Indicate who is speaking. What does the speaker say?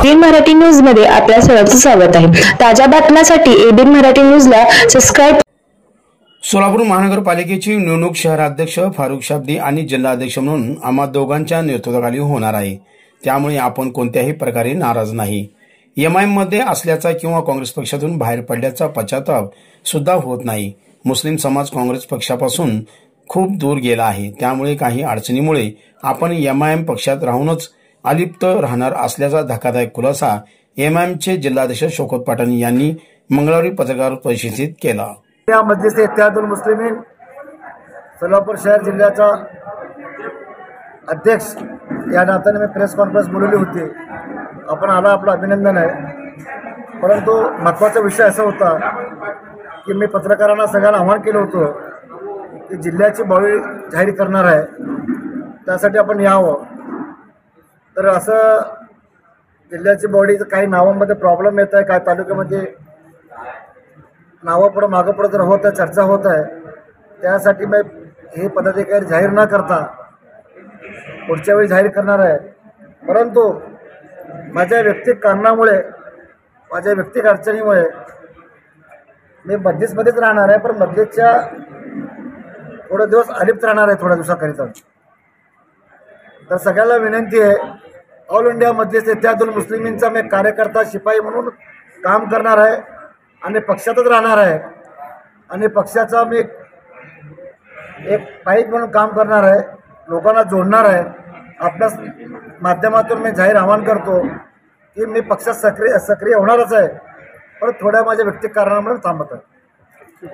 Speaker 1: ABN Marathi news मध्ये आपल्या सर्वांचं स्वागत आहे। ताज्या बातम्यांसाठी एबीएन मराठी न्यूजला सबस्क्राइब।
Speaker 2: सोलापूर महानगरपालिकेची निवडणूक शहराध्यक्ष फारुख शाब्दी आणि जिल्हाध्यक्ष म्हणून आम्हा दोघांच्या नेतृत्वाखाली होणार आहे। त्यामुळे आपण कोणत्याही प्रकारे नाराज नाही। एमआयएम मध्ये असल्याचा किंवा काँग्रेस पक्षातून बाहेर पडल्याचा पश्चाताप सुद्धा होत नाही। मुस्लिम समाज काँग्रेस पक्षापासून खूप दूर गेला आहे। त्यामुळे काही अडचणीमुळे आपण एमआयएम पक्षात राहूनच अलिप्त राहणार असल्याचा धक्कादायक खुलासा एमआयएमचे जिल्हाध्यक्ष शौकत पठाण यांनी मंगळवारी पत्रकार परिषदेत केला।
Speaker 3: या मजलिस इत्तेहादुल मुस्लिमीन सोलापूर शहर जिल्ह्याचा अध्यक्ष या नात्याने मी प्रेस कॉन्फरन्स बोलवली होती। आपण आला, आपलं अभिनंदन आहे। परंतु महत्त्वाचा विषय असा होता की मी पत्रकारांना सगळ्यांना आवाहन केलं होतं की जिल्ह्याची बॉडी जाहीर करणार आहे, त्यासाठी आपण यावं। तर असं जिल्ह्याची बॉडीचं काही नावांमध्ये प्रॉब्लेम येत आहे, काही तालुक्यामध्ये नावं पुढं मागं पुढं तर होत आहे, चर्चा होत आहे। त्यासाठी मी हे पदाधिकारी जाहीर न करता पुढच्या वेळी जाहीर करणार आहे। परंतु माझ्या वैयक्तिक कारणामुळे, माझ्या वैयक्तिक अडचणीमुळे मी मजलिसमध्येच राहणार आहे, पण मजलिसच्या थोडे दिवस अलिप्त राहणार आहे, थोड्या दिवसाकरिता। तर सगळ्याला विनंती आहे, ऑल इंडिया मजलिस इत्तेहादुल मुस्लिमीनचा मी कार्यकर्ता शिपाई म्हणून काम करणार आहे आणि पक्षातच राहणार आहे आणि पक्षाचा मी एक पाईप म्हणून काम करणार आहे, लोकांना जोडणार आहे। आपल्या माध्यमातून मी जाहीर आवाहन करतो की मी पक्षात सक्रिय होणारच आहे, पण थोड्या माझ्या वैयक्तिक कारणामुळे थांबत आहे।